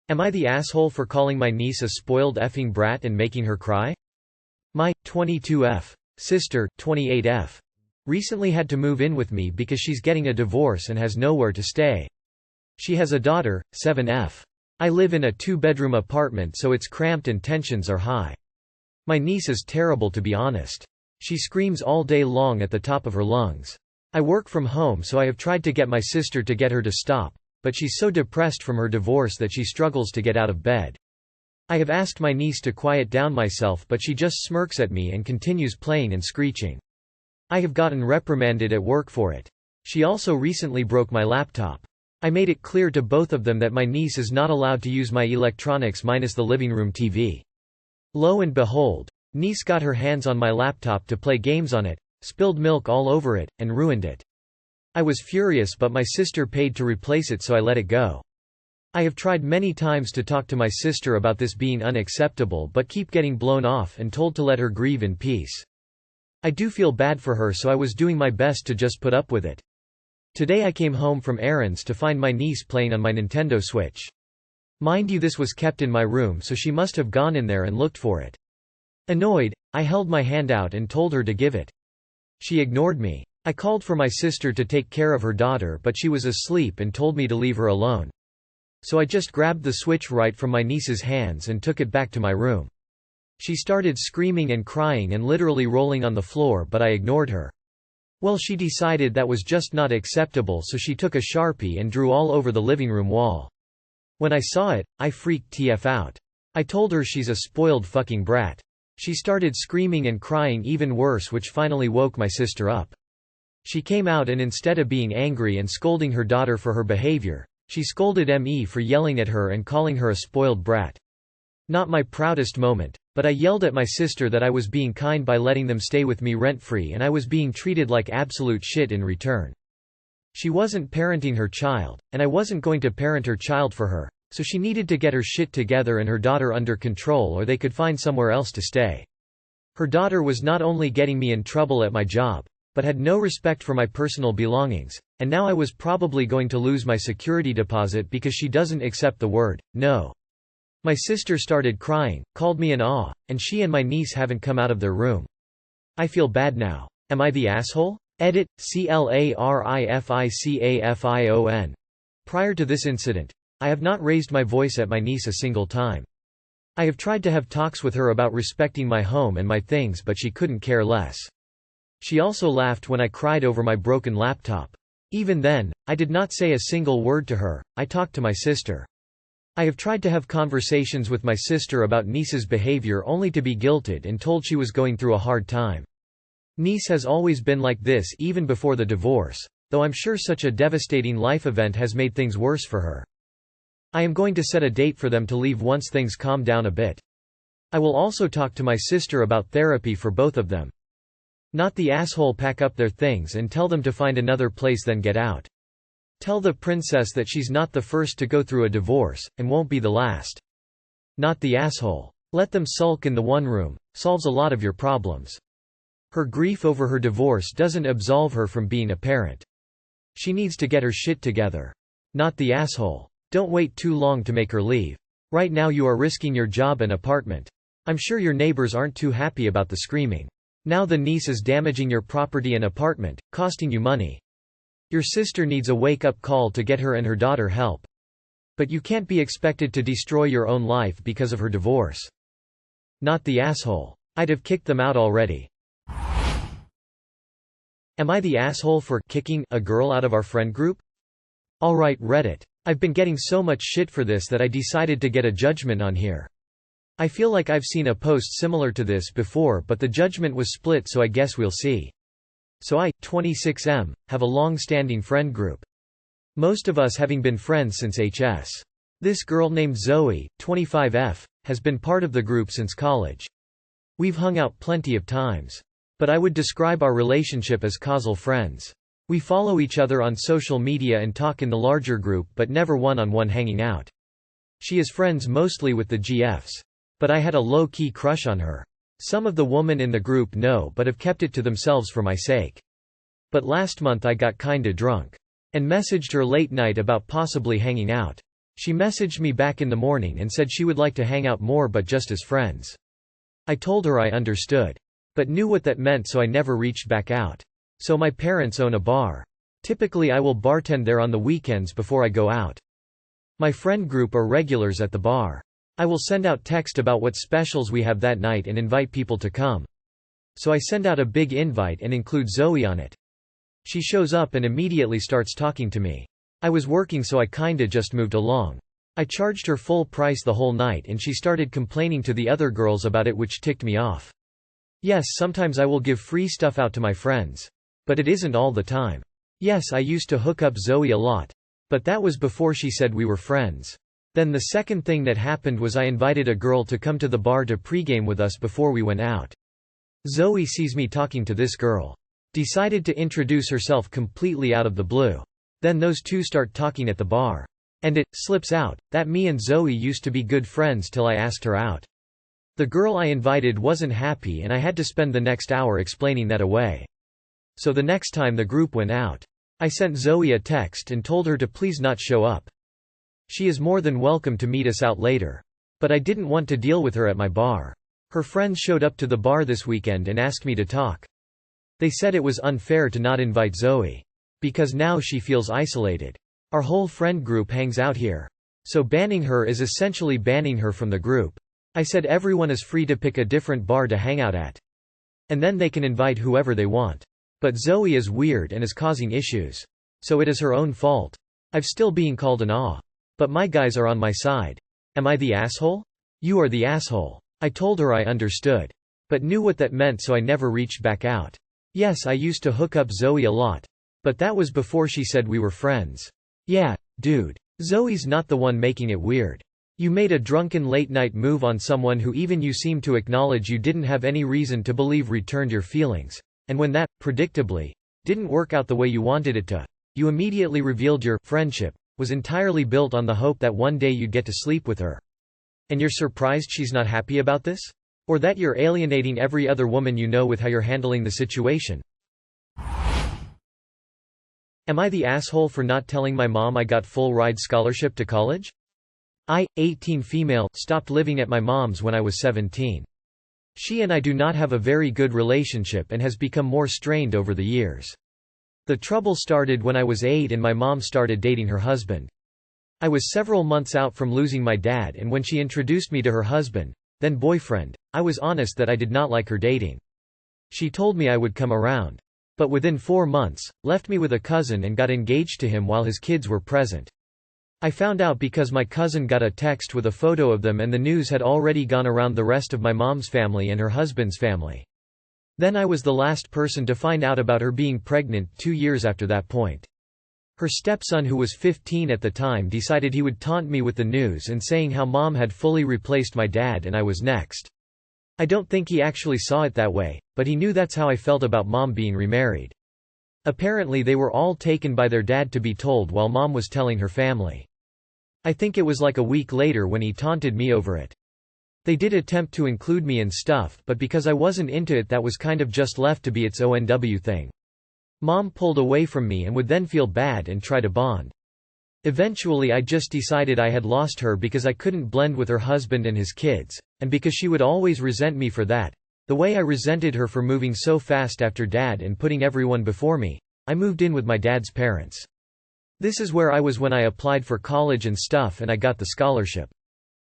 Am I the asshole for calling my niece a spoiled effing brat and making her cry? My 22F sister, 28F, recently had to move in with me because she's getting a divorce and has nowhere to stay. She has a daughter, 7F. I live in a 2-bedroom apartment, so it's cramped and tensions are high. My niece is terrible, to be honest. She screams all day long at the top of her lungs. I work from home, so I have tried to get my sister to get her to stop, but she's so depressed from her divorce that she struggles to get out of bed. I have asked my niece to quiet down myself, but she just smirks at me and continues playing and screeching. I have gotten reprimanded at work for it. She also recently broke my laptop. I made it clear to both of them that my niece is not allowed to use my electronics minus the living room TV. Lo and behold, niece got her hands on my laptop to play games on it, spilled milk all over it, and ruined it. I was furious, but my sister paid to replace it, so I let it go. I have tried many times to talk to my sister about this being unacceptable, but keep getting blown off and told to let her grieve in peace. I do feel bad for her, so I was doing my best to just put up with it. Today I came home from errands to find my niece playing on my Nintendo Switch. Mind you, this was kept in my room, so she must have gone in there and looked for it. Annoyed, I held my hand out and told her to give it. She ignored me. I called for my sister to take care of her daughter, but she was asleep and told me to leave her alone. So I just grabbed the Switch right from my niece's hands and took it back to my room. She started screaming and crying and literally rolling on the floor, but I ignored her. Well, she decided that was just not acceptable, so she took a Sharpie and drew all over the living room wall. When I saw it, I freaked TF out. I told her she's a spoiled fucking brat. She started screaming and crying even worse, which finally woke my sister up. She came out and instead of being angry and scolding her daughter for her behavior, she scolded me for yelling at her and calling her a spoiled brat. Not my proudest moment, but I yelled at my sister that I was being kind by letting them stay with me rent-free and I was being treated like absolute shit in return. She wasn't parenting her child, and I wasn't going to parent her child for her, so she needed to get her shit together and her daughter under control, or they could find somewhere else to stay. Her daughter was not only getting me in trouble at my job, but had no respect for my personal belongings, and now I was probably going to lose my security deposit because she doesn't accept the word no. My sister started crying, called me an aw, and she and my niece haven't come out of their room. I feel bad now. Am I the asshole? Edit, CLARIFICAFION. Prior to this incident, I have not raised my voice at my niece a single time. I have tried to have talks with her about respecting my home and my things, but she couldn't care less. She also laughed when I cried over my broken laptop. Even then, I did not say a single word to her. I talked to my sister. I have tried to have conversations with my sister about niece's behavior only to be guilted and told she was going through a hard time. Niece has always been like this even before the divorce, though I'm sure such a devastating life event has made things worse for her. I am going to set a date for them to leave once things calm down a bit. I will also talk to my sister about therapy for both of them. Not the asshole pack up their things and tell them to find another place, then get out. Tell the princess that she's not the first to go through a divorce, and won't be the last. Not the asshole. Let them sulk in the one room, solves a lot of your problems. Her grief over her divorce doesn't absolve her from being a parent. She needs to get her shit together. Not the asshole. Don't wait too long to make her leave. Right now you are risking your job and apartment. I'm sure your neighbors aren't too happy about the screaming. Now the niece is damaging your property and apartment, costing you money. Your sister needs a wake-up call to get her and her daughter help. But you can't be expected to destroy your own life because of her divorce. Not the asshole. I'd have kicked them out already. Am I the asshole for kicking a girl out of our friend group? Alright, Reddit. I've been getting so much shit for this that I decided to get a judgment on here. I feel like I've seen a post similar to this before, but the judgment was split, so I guess we'll see. So I, 26M, have a long-standing friend group. Most of us having been friends since HS. This girl named Zoe, 25F, has been part of the group since college. We've hung out plenty of times. But I would describe our relationship as causal friends. We follow each other on social media and talk in the larger group, but never one-on-one hanging out. She is friends mostly with the GFs. But I had a low-key crush on her. Some of the women in the group know but have kept it to themselves for my sake. But last month I got kinda drunk. And messaged her late night about possibly hanging out. She messaged me back in the morning and said she would like to hang out more but just as friends. I told her I understood. But knew what that meant, so I never reached back out. So my parents own a bar. Typically I will bartend there on the weekends before I go out. My friend group are regulars at the bar. I will send out text about what specials we have that night and invite people to come. So I send out a big invite and include Zoe on it. She shows up and immediately starts talking to me. I was working, so I kinda just moved along. I charged her full price the whole night and she started complaining to the other girls about it, which ticked me off. Yes, sometimes I will give free stuff out to my friends. But it isn't all the time. Yes, I used to hook up Zoe a lot. But that was before she said we were friends. Then the second thing that happened was I invited a girl to come to the bar to pregame with us before we went out. Zoe sees me talking to this girl. Decided to introduce herself completely out of the blue. Then those two start talking at the bar. And it slips out that me and Zoe used to be good friends till I asked her out. The girl I invited wasn't happy and I had to spend the next hour explaining that away. So the next time the group went out, I sent Zoe a text and told her to please not show up. She is more than welcome to meet us out later. But I didn't want to deal with her at my bar. Her friends showed up to the bar this weekend and asked me to talk. They said it was unfair to not invite Zoe. Because now she feels isolated. Our whole friend group hangs out here. So banning her is essentially banning her from the group. I said everyone is free to pick a different bar to hang out at. And then they can invite whoever they want. But Zoe is weird and is causing issues. So it is her own fault. I've still being called an aw. But my guys are on my side. Am I the asshole? You are the asshole. I told her I understood. But knew what that meant, so I never reached back out. Yes, I used to hook up Zoe a lot. But that was before she said we were friends. Yeah, dude. Zoe's not the one making it weird. You made a drunken late-night move on someone who even you seem to acknowledge you didn't have any reason to believe returned your feelings. And when that, predictably, didn't work out the way you wanted it to, you immediately revealed your friendship was entirely built on the hope that one day you'd get to sleep with her. And you're surprised she's not happy about this? Or that you're alienating every other woman you know with how you're handling the situation? Am I the asshole for not telling my mom I got full ride scholarship to college? I, 18 female, stopped living at my mom's when I was 17. She and I do not have a very good relationship and has become more strained over the years. The trouble started when I was 8 and my mom started dating her husband. I was several months out from losing my dad, and when she introduced me to her husband, then boyfriend, I was honest that I did not like her dating. She told me I would come around. But within 4 months, left me with a cousin and got engaged to him while his kids were present. I found out because my cousin got a text with a photo of them, and the news had already gone around the rest of my mom's family and her husband's family. Then I was the last person to find out about her being pregnant 2 years after that point. Her stepson, who was 15 at the time, decided he would taunt me with the news and saying how mom had fully replaced my dad and I was next. I don't think he actually saw it that way, but he knew that's how I felt about mom being remarried. Apparently they were all taken by their dad to be told while mom was telling her family. I think it was like a week later when he taunted me over it. They did attempt to include me and stuff, but because I wasn't into it, that was kind of just left to be its own thing. Mom pulled away from me and would then feel bad and try to bond. Eventually I just decided I had lost her because I couldn't blend with her husband and his kids, and because she would always resent me for that, the way I resented her for moving so fast after dad and putting everyone before me. I moved in with my dad's parents. This is where I was when I applied for college and stuff and I got the scholarship.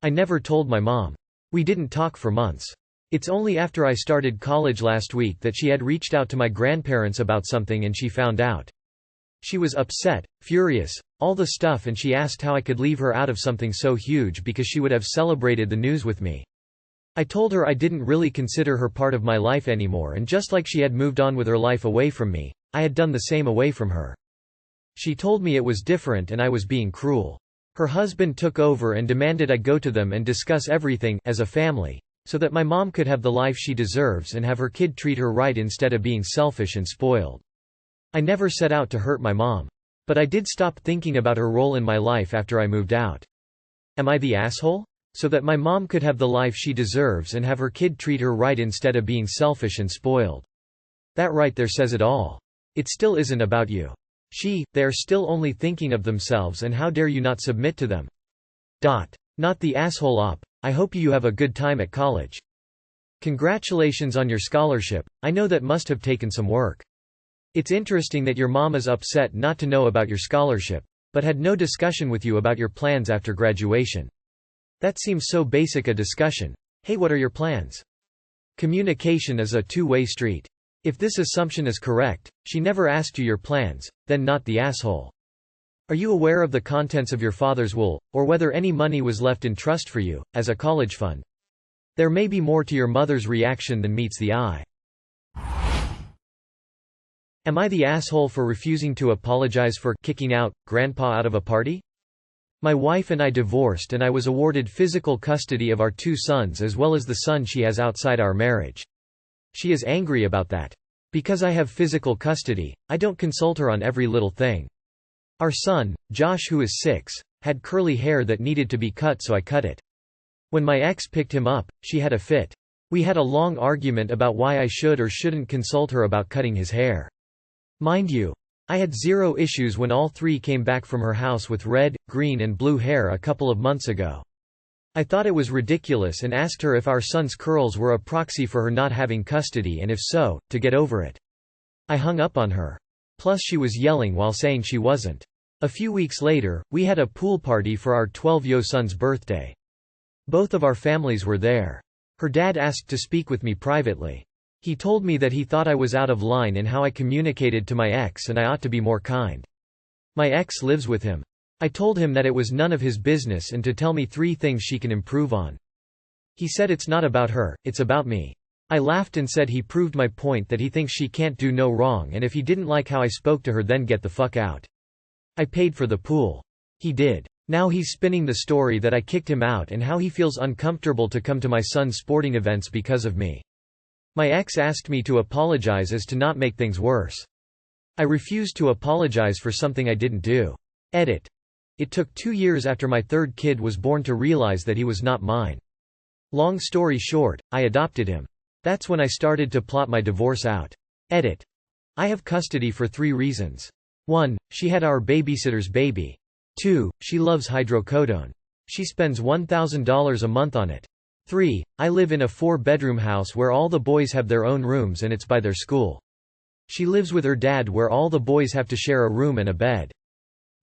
I never told my mom. We didn't talk for months. It's only after I started college last week that she had reached out to my grandparents about something and she found out. She was upset, furious, all the stuff, and she asked how I could leave her out of something so huge because she would have celebrated the news with me. I told her I didn't really consider her part of my life anymore, and just like she had moved on with her life away from me, I had done the same away from her. She told me it was different and I was being cruel. Her husband took over and demanded I go to them and discuss everything as a family, so that my mom could have the life she deserves and have her kid treat her right instead of being selfish and spoiled. I never set out to hurt my mom. But I did stop thinking about her role in my life after I moved out. Am I the asshole? So that my mom could have the life she deserves and have her kid treat her right instead of being selfish and spoiled. That right there says it all. It still isn't about you. They are still only thinking of themselves, and how dare you not submit to them? Not the asshole op. I hope you have a good time at college. Congratulations on your scholarship, I know that must have taken some work. It's interesting that your mom is upset not to know about your scholarship, but had no discussion with you about your plans after graduation. That seems so basic a discussion. Hey, what are your plans? Communication is a two-way street. If this assumption is correct, she never asked you your plans, then not the asshole. Are you aware of the contents of your father's will, or whether any money was left in trust for you, as a college fund? There may be more to your mother's reaction than meets the eye. Am I the asshole for refusing to apologize for kicking out Grandpa out of a party? My wife and I divorced and I was awarded physical custody of our 2 sons as well as the son she has outside our marriage. She is angry about that. Because I have physical custody, I don't consult her on every little thing. Our son, Josh, who is 6, had curly hair that needed to be cut, so I cut it. When my ex picked him up, she had a fit. We had a long argument about why I should or shouldn't consult her about cutting his hair. Mind you, I had 0 issues when all 3 came back from her house with red, green and blue hair a couple of months ago. I thought it was ridiculous and asked her if our son's curls were a proxy for her not having custody, and if so, to get over it. I hung up on her. Plus she was yelling while saying she wasn't. A few weeks later, we had a pool party for our 12-year-old son's birthday. Both of our families were there. Her dad asked to speak with me privately. He told me that he thought I was out of line in how I communicated to my ex and I ought to be more kind. My ex lives with him. I told him that it was none of his business and to tell me 3 things she can improve on. He said it's not about her, it's about me. I laughed and said he proved my point that he thinks she can't do no wrong, and if he didn't like how I spoke to her, then get the fuck out. I paid for the pool. He did. Now he's spinning the story that I kicked him out and how he feels uncomfortable to come to my son's sporting events because of me. My ex asked me to apologize as to not make things worse. I refused to apologize for something I didn't do. Edit. It took 2 years after my 3rd kid was born to realize that he was not mine. Long story short, I adopted him. That's when I started to plot my divorce out. Edit. I have custody for 3 reasons. 1. She had our babysitter's baby. 2. She loves hydrocodone. She spends $1,000 a month on it. 3. I live in a 4-bedroom house where all the boys have their own rooms and it's by their school. She lives with her dad where all the boys have to share a room and a bed.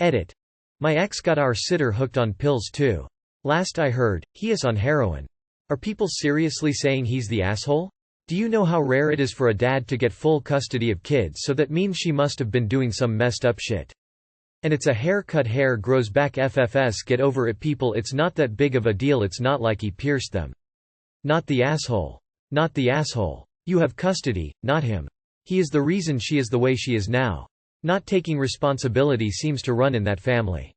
Edit. My ex got our sitter hooked on pills too. Last I heard, he is on heroin. Are people seriously saying he's the asshole? Do you know how rare it is for a dad to get full custody of kids, so that means she must have been doing some messed up shit. And it's a haircut, hair grows back, FFS, get over it people, it's not that big of a deal, it's not like he pierced them. Not the asshole. Not the asshole. You have custody, not him. He is the reason she is the way she is now. Not taking responsibility seems to run in that family.